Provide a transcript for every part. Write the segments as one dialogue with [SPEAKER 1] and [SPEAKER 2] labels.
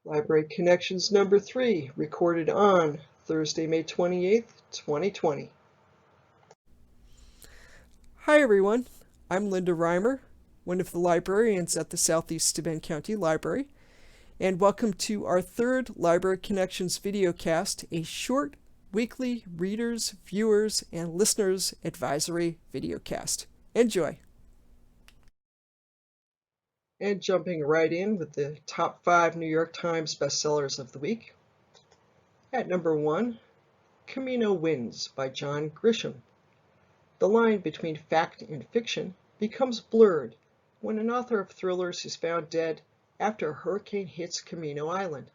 [SPEAKER 1] Library Connections number 3, recorded on Thursday, May 28th, 2020.
[SPEAKER 2] Hi everyone, I'm Linda Reimer, one of the librarians at the Southeast Steuben County Library, and welcome to our third Library Connections videocast, a short weekly readers, viewers, and listeners advisory videocast. Enjoy!
[SPEAKER 1] And jumping right in with the top 5 New York Times bestsellers of the week. At number 1, Camino Wins by John Grisham. The line between fact and fiction becomes blurred when an author of thrillers is found dead after a hurricane hits Camino Island.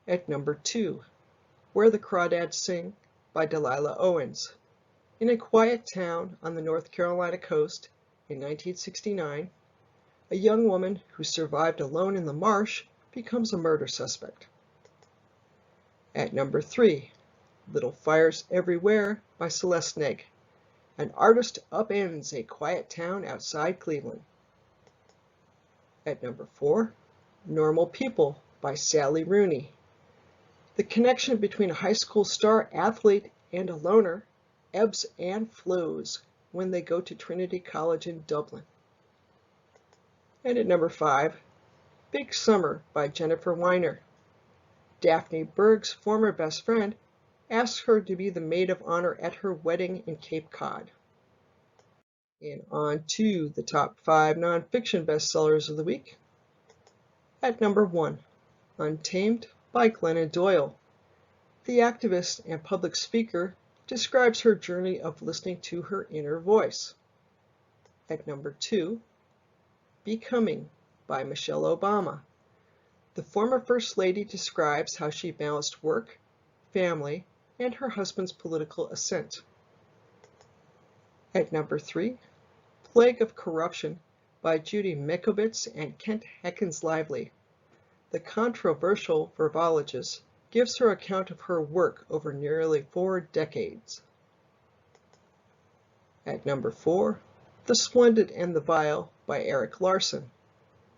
[SPEAKER 1] At number 2, Where the Crawdads Sing by Delilah Owens. In a quiet town on the North Carolina coast in 1969, a young woman who survived alone in the marsh becomes a murder suspect. At number 3, Little Fires Everywhere by Celeste Negg. An artist upends a quiet town outside Cleveland. At number 4, Normal People by Sally Rooney. The connection between a high school star athlete and a loner ebbs and flows when they go to Trinity College in Dublin. And at number 5, Big Summer by Jennifer Weiner. Daphne Berg's former best friend asks her to be the maid of honor at her wedding in Cape Cod. And on to the top 5 nonfiction bestsellers of the week. At number 1, Untamed by Glennon Doyle. The activist and public speaker describes her journey of listening to her inner voice. At number 2, Becoming by Michelle Obama. The former First Lady describes how she balanced work, family, and her husband's political ascent. At number 3, Plague of Corruption by Judy Mikovits and Kent Heckens-Lively. The controversial verbologist gives her account of her work over nearly 4 decades. At number 4, The Splendid and the Vile by Erik Larson.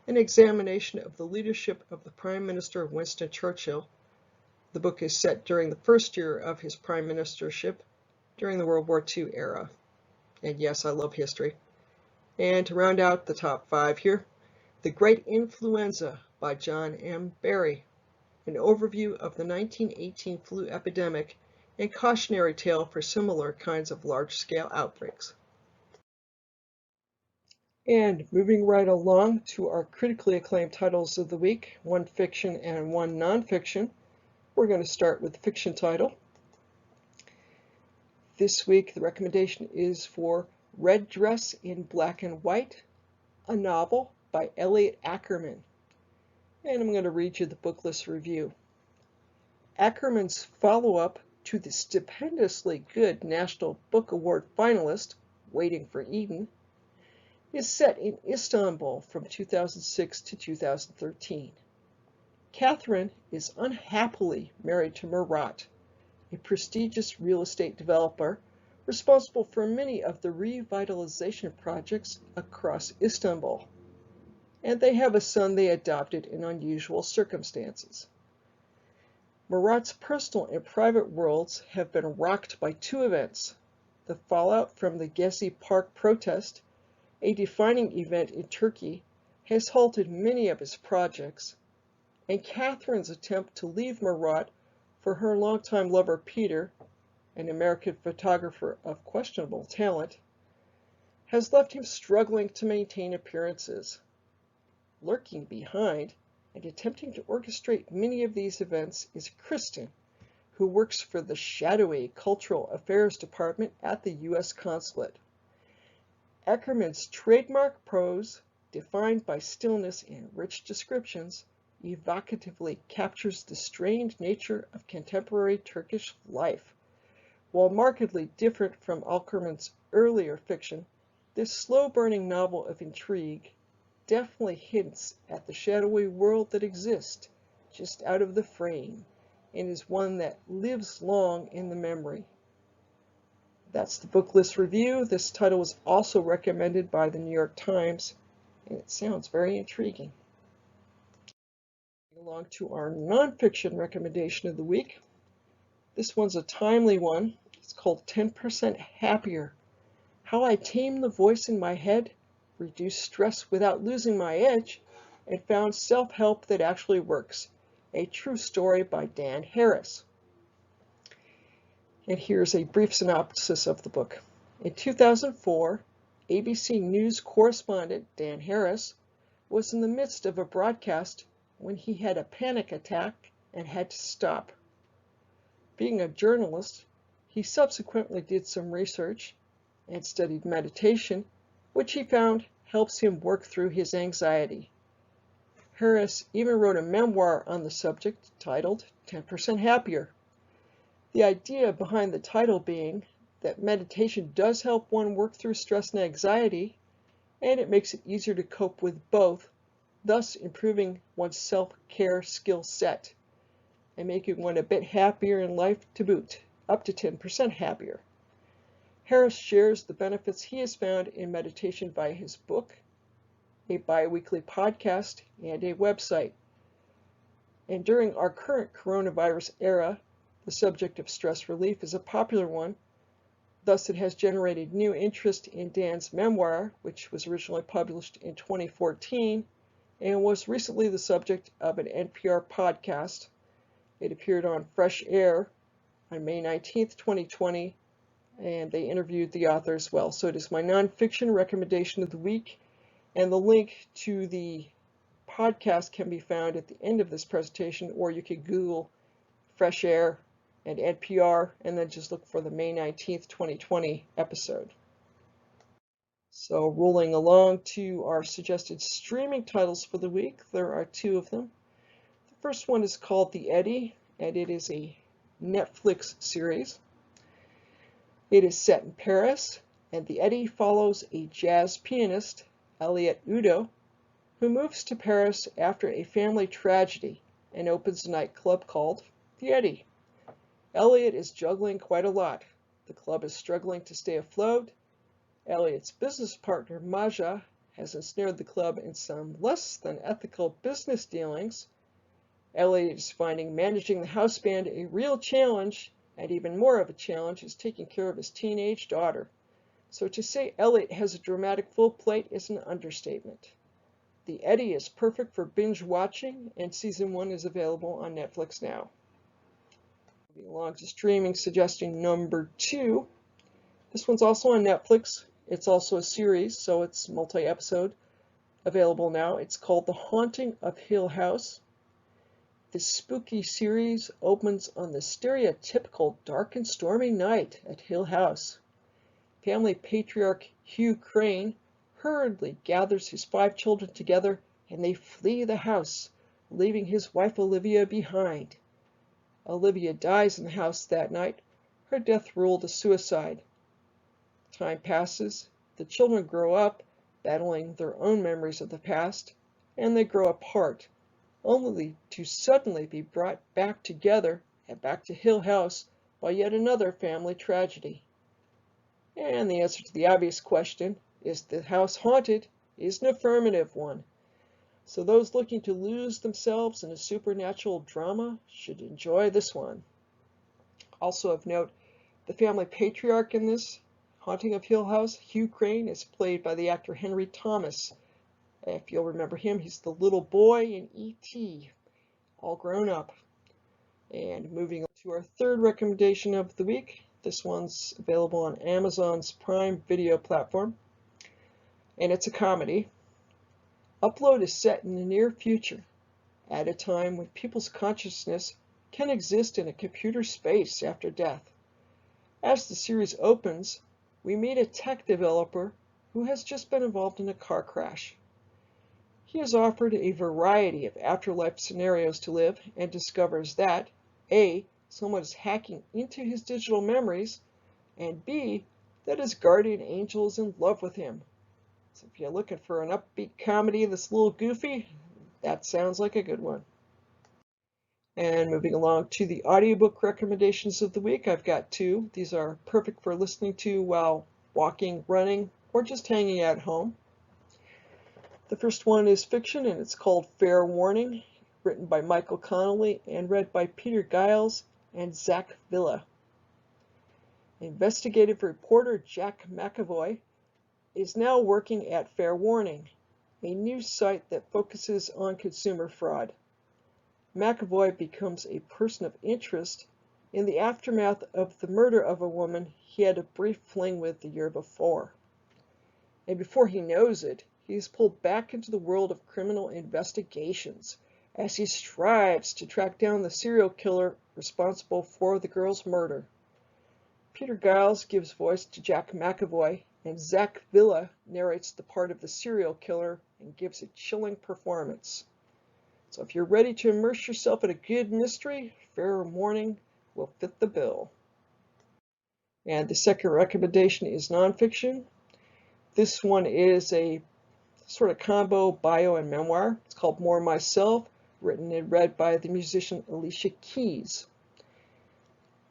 [SPEAKER 1] An examination of the leadership of the Prime Minister Winston Churchill. The book is set during the first year of his prime ministership during the World War II era. And yes, I love history. And to round out the top 5 here, The Great Influenza by John M. Barry. An overview of the 1918 flu epidemic and cautionary tale for similar kinds of large-scale outbreaks. And moving right along to our critically acclaimed titles of the week, one fiction and one nonfiction. We're going to start with the fiction title. This week, the recommendation is for Red Dress in Black and White, a novel by Elliot Ackerman. And I'm going to read you the book list review. Ackerman's follow-up to the stupendously good National Book Award finalist, Waiting for Eden, is set in Istanbul from 2006 to 2013. Catherine is unhappily married to Murat, a prestigious real estate developer responsible for many of the revitalization projects across Istanbul, and they have a son they adopted in unusual circumstances. Murat's personal and private worlds have been rocked by 2 events: the fallout from the Gezi Park protest, a defining event in Turkey, has halted many of his projects, and Catherine's attempt to leave Murat for her longtime lover Peter, an American photographer of questionable talent, has left him struggling to maintain appearances. Lurking behind and attempting to orchestrate many of these events is Kristen, who works for the shadowy Cultural Affairs Department at the U.S. Consulate. Ackerman's trademark prose, defined by stillness and rich descriptions, evocatively captures the strained nature of contemporary Turkish life. While markedly different from Ackerman's earlier fiction, this slow-burning novel of intrigue definitely hints at the shadowy world that exists just out of the frame and is one that lives long in the memory. That's the book list review. This title was also recommended by the New York Times, and it sounds very intriguing. Along to our nonfiction recommendation of the week. This one's a timely one. It's called 10% Happier: How I Tamed the Voice in My Head, Reduced Stress Without Losing My Edge, and Found Self-Help That Actually Works. A true story by Dan Harris. And here's a brief synopsis of the book. In 2004, ABC News correspondent Dan Harris was in the midst of a broadcast when he had a panic attack and had to stop. Being a journalist, he subsequently did some research and studied meditation, which he found helps him work through his anxiety. Harris even wrote a memoir on the subject titled 10% Happier. The idea behind the title being that meditation does help one work through stress and anxiety, and it makes it easier to cope with both, thus improving one's self-care skill set and making one a bit happier in life to boot, up to 10% happier. Harris shares the benefits he has found in meditation via his book, a bi-weekly podcast, and a website. And during our current coronavirus era, the subject of stress relief is a popular one. Thus, it has generated new interest in Dan's memoir, which was originally published in 2014 and was recently the subject of an NPR podcast. It appeared on Fresh Air on May 19th, 2020, and they interviewed the author as well. So it is my nonfiction recommendation of the week, and the link to the podcast can be found at the end of this presentation, or you could Google Fresh Air and NPR, and then just look for the May 19th, 2020 episode. So rolling along to our suggested streaming titles for the week, there are two of them. The first one is called The Eddy, and it is a Netflix series. It is set in Paris, and The Eddy follows a jazz pianist, Elliot Udo, who moves to Paris after a family tragedy and opens a nightclub called The Eddy. Elliot is juggling quite a lot. The club is struggling to stay afloat. Elliot's business partner, Maja, has ensnared the club in some less than ethical business dealings. Elliot is finding managing the house band a real challenge, and even more of a challenge is taking care of his teenage daughter. So to say Elliot has a dramatic full plate is an understatement. The Eddy is perfect for binge watching, and season 1 is available on Netflix now. Moving along to streaming suggestion number 2. This one's also on Netflix. It's also a series, so it's multi-episode, available now. It's called The Haunting of Hill House. This spooky series opens on the stereotypical dark and stormy night at Hill House. Family patriarch Hugh Crane hurriedly gathers his 5 children together, and they flee the house, leaving his wife Olivia behind. Olivia dies in the house that night, her death ruled a suicide. Time passes, the children grow up, battling their own memories of the past, and they grow apart, only to suddenly be brought back together and back to Hill House by yet another family tragedy. And the answer to the obvious question, is the house haunted, is an affirmative one. So those looking to lose themselves in a supernatural drama should enjoy this one. Also of note, the family patriarch in this Haunting of Hill House, Hugh Crane, is played by the actor Henry Thomas. If you'll remember him, he's the little boy in E.T., all grown up. And moving on to our third recommendation of the week. This one's available on Amazon's Prime Video platform, and it's a comedy. Upload is set in the near future, at a time when people's consciousness can exist in a computer space after death. As the series opens, we meet a tech developer who has just been involved in a car crash. He is offered a variety of afterlife scenarios to live and discovers that A, someone is hacking into his digital memories, and B, that his guardian angel is in love with him. So if you're looking for an upbeat comedy that's a little goofy, that sounds like a good one. And moving along to the audiobook recommendations of the week, I've got 2. These are perfect for listening to while walking, running, or just hanging out at home. The first one is fiction, and it's called Fair Warning, written by Michael Connolly and read by Peter Giles and Zach Villa. Investigative reporter Jack McAvoy is now working at Fair Warning, a news site that focuses on consumer fraud. McAvoy becomes a person of interest in the aftermath of the murder of a woman he had a brief fling with the year before. And before he knows it, he is pulled back into the world of criminal investigations as he strives to track down the serial killer responsible for the girl's murder. Peter Giles gives voice to Jack McAvoy, and Zach Villa narrates the part of the serial killer and gives a chilling performance. So if you're ready to immerse yourself in a good mystery, Fair Warning will fit the bill. And the second recommendation is nonfiction. This one is a sort of combo bio and memoir. It's called More Myself, written and read by the musician Alicia Keys.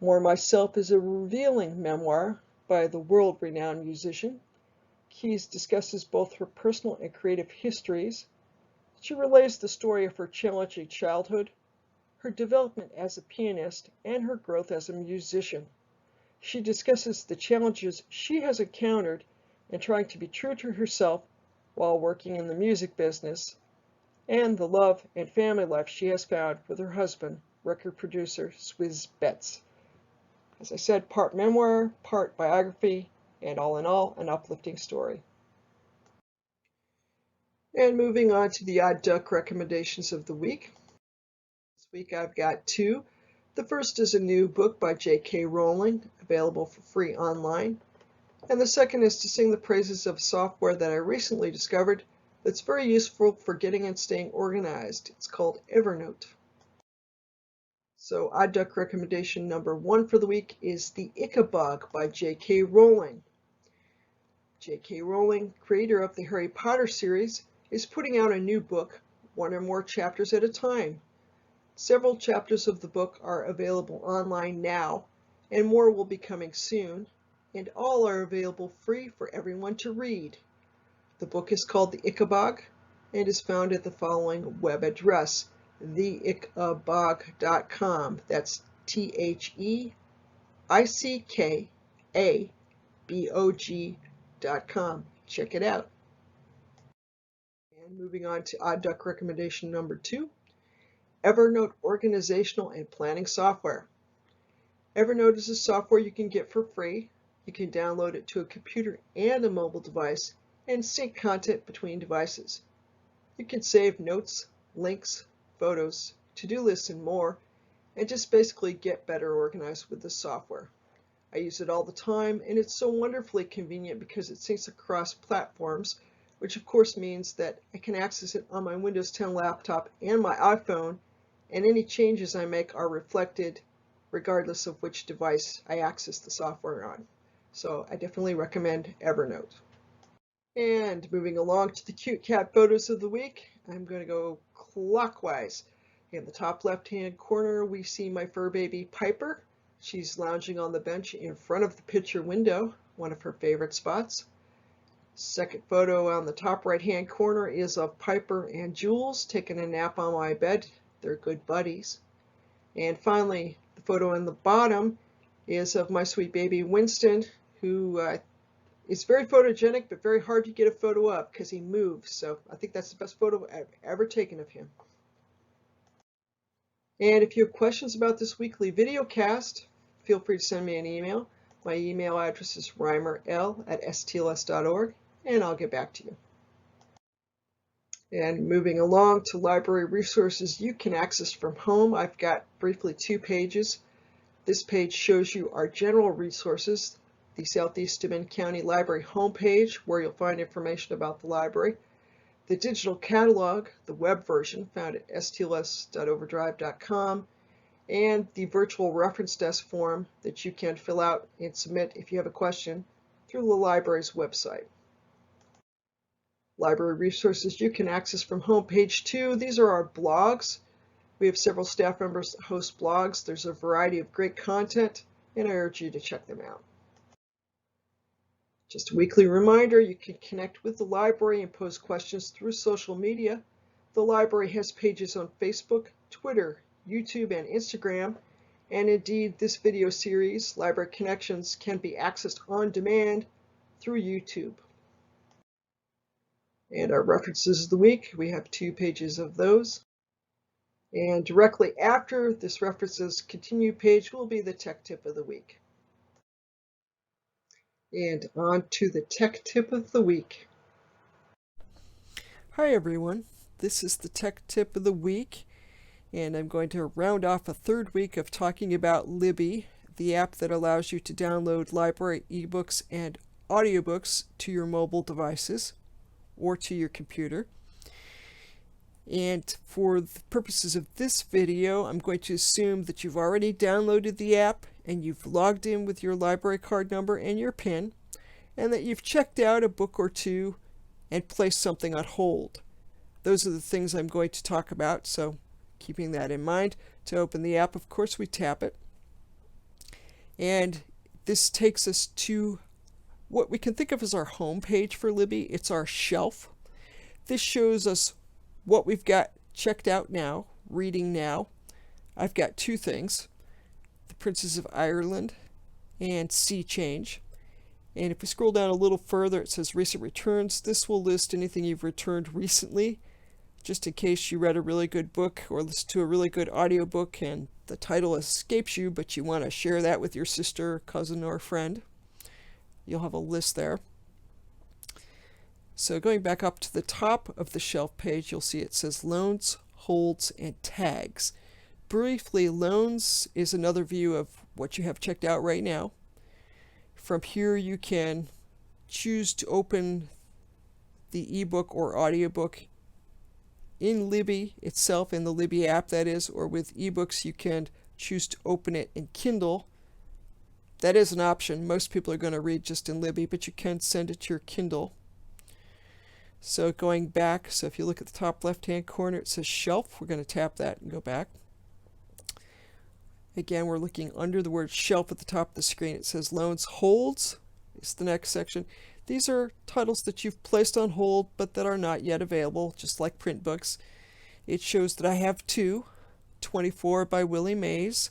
[SPEAKER 1] More Myself is a revealing memoir by the world-renowned musician. Keys discusses both her personal and creative histories. She relays the story of her challenging childhood, her development as a pianist, and her growth as a musician. She discusses the challenges she has encountered in trying to be true to herself while working in the music business, and the love and family life she has found with her husband, record producer Swizz Beatz. As I said, part memoir, part biography, and all in all, an uplifting story. And moving on to the Odd Duck recommendations of the week. This week I've got two. The first is a new book by J.K. Rowling, available for free online. And the second is to sing the praises of software that I recently discovered that's very useful for getting and staying organized. It's called Evernote. So Odd Duck recommendation number one for the week is The Ichabod by J.K. Rowling. J.K. Rowling, creator of the Harry Potter series, is putting out a new book, one or more chapters at a time. Several chapters of the book are available online now, and more will be coming soon, and all are available free for everyone to read. The book is called The Ichabod and is found at the following web address, theichabod.com. That's THEICKABOG.com. Check it out. And moving on to Odd Duck recommendation number two, Evernote organizational and planning software. Evernote is a software you can get for free. You can download it to a computer and a mobile device and sync content between devices. You can save notes, links, photos, to-do lists, and more, and just basically get better organized with the software. I use it all the time, and it's so wonderfully convenient because it syncs across platforms, which of course means that I can access it on my Windows 10 laptop and my iPhone, and any changes I make are reflected regardless of which device I access the software on. So I definitely recommend Evernote. And moving along to the cute cat photos of the week, I'm going to go clockwise. In the top left-hand corner, we see my fur baby Piper. She's lounging on the bench in front of the picture window, one of her favorite spots. Second photo on the top right-hand corner is of Piper and Jules taking a nap on my bed. They're good buddies. And finally, the photo in the bottom is of my sweet baby Winston, who is very photogenic, but very hard to get a photo of because he moves. So I think that's the best photo I've ever taken of him. And if you have questions about this weekly video cast, feel free to send me an email. My email address is reimerl@stls.org, and I'll get back to you. And moving along to library resources you can access from home, I've got briefly 2 pages. This page shows you our general resources, the Southeast Steuben County Library homepage, where you'll find information about the library, the digital catalog, the web version found at stls.overdrive.com, and the virtual reference desk form that you can fill out and submit if you have a question through the library's website. Library resources you can access from home, page 2. These are our blogs. We have several staff members that host blogs. There's a variety of great content, and I urge you to check them out. Just a weekly reminder, you can connect with the library and pose questions through social media. The library has pages on Facebook, Twitter, YouTube, and Instagram, and indeed this video series, Library Connections, can be accessed on demand through YouTube. And our references of the week, we have 2 pages of those. And directly after this references continue page will be the tech tip of the week. And on to the tech tip of the week.
[SPEAKER 2] Hi everyone, this is the tech tip of the week, and I'm going to round off a third week of talking about Libby, the app that allows you to download library ebooks and audiobooks to your mobile devices or to your computer. And for the purposes of this video, I'm going to assume that you've already downloaded the app and you've logged in with your library card number and your PIN, and that you've checked out a book or two and placed something on hold. Those are the things I'm going to talk about, so keeping that in mind. To open the app, of course, we tap it. And this takes us to what we can think of as our home page for Libby. It's our shelf. This shows us what we've got checked out now, reading now. I've got 2 things, The Princess of Ireland and Sea Change. And if we scroll down a little further, it says Recent Returns. This will list anything you've returned recently, just in case you read a really good book or listened to a really good audiobook and the title escapes you, but you want to share that with your sister, cousin, or friend. You'll have a list there. So going back up to the top of the shelf page, you'll see it says Loans, Holds, and Tags. Briefly, Loans is another view of what you have checked out right now. From here, you can choose to open the ebook or audiobook in Libby itself, in the Libby app that is, or with eBooks, you can choose to open it in Kindle. That is an option. Most people are going to read just in Libby, but you can send it to your Kindle. So going back, so if you look at the top left-hand corner, it says Shelf. We're going to tap that and go back. Again, we're looking under the word shelf at the top of the screen. It says Loans, Holds is the next section. These are titles that you've placed on hold but that are not yet available, just like print books. It shows that I have 2, 24 by Willie Mays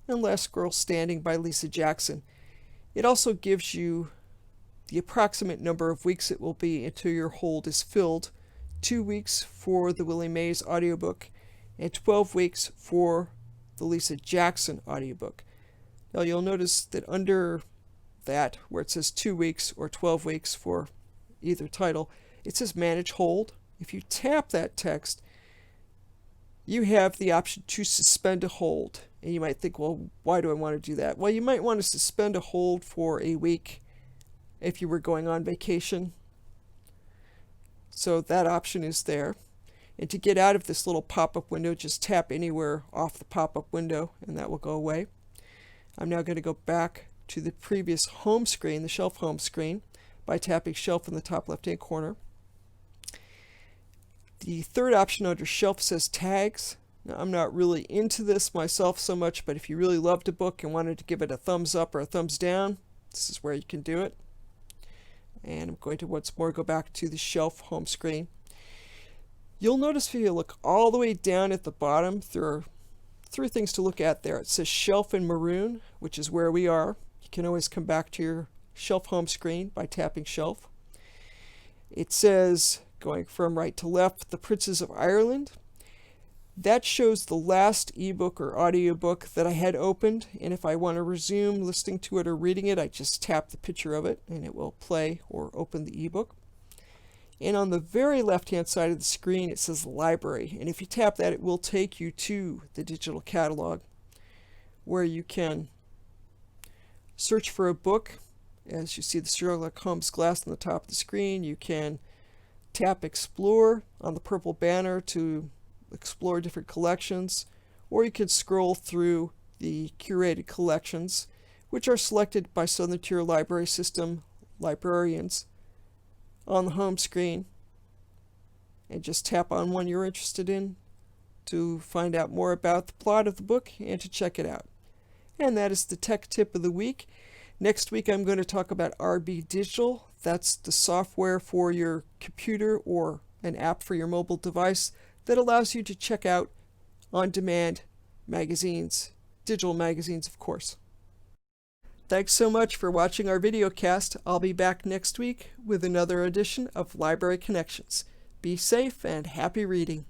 [SPEAKER 2] and Last Girl Standing by Lisa Jackson. It also gives you the approximate number of weeks it will be until your hold is filled. 2 weeks for the Willie Mays audiobook and 12 weeks for the Lisa Jackson audiobook. Now you'll notice that under that, where it says 2 weeks or 12 weeks for either title, it says Manage Hold. If you tap that text, you have the option to suspend a hold. And you might think, well, why do I want to do that? Well, you might want to suspend a hold for a week if you were going on vacation. So that option is there. And to get out of this little pop-up window, just tap anywhere off the pop-up window and that will go away. I'm now going to go back to the previous home screen, the shelf home screen, by tapping Shelf in the top left-hand corner. The third option under Shelf says Tags. Now, I'm not really into this myself so much, but if you really loved a book and wanted to give it a thumbs up or a thumbs down, this is where you can do it. And I'm going to once more go back to the shelf home screen. You'll notice if you look all the way down at the bottom, there are 3 things to look at there. It says Shelf in maroon, which is where we are. You can always come back to your shelf home screen by tapping Shelf. It says, going from right to left, The Princess of Ireland. That shows the last ebook or audiobook that I had opened, and if I want to resume listening to it or reading it, I just tap the picture of it and it will play or open the ebook. And on the very left-hand side of the screen, it says Library, and if you tap that, it will take you to the digital catalog where you can search for a book. As you see the Sherlock Holmes glass on the top of the screen, you can tap Explore on the purple banner to explore different collections, or you can scroll through the curated collections, which are selected by Southern Tier Library System librarians on the home screen, and just tap on one you're interested in to find out more about the plot of the book and to check it out. And that is the tech tip of the week. Next week I'm going to talk about RB Digital. That's the software for your computer or an app for your mobile device that allows you to check out on-demand magazines, digital magazines, of course. Thanks so much for watching our videocast. I'll be back next week with another edition of Library Connections. Be safe and happy reading.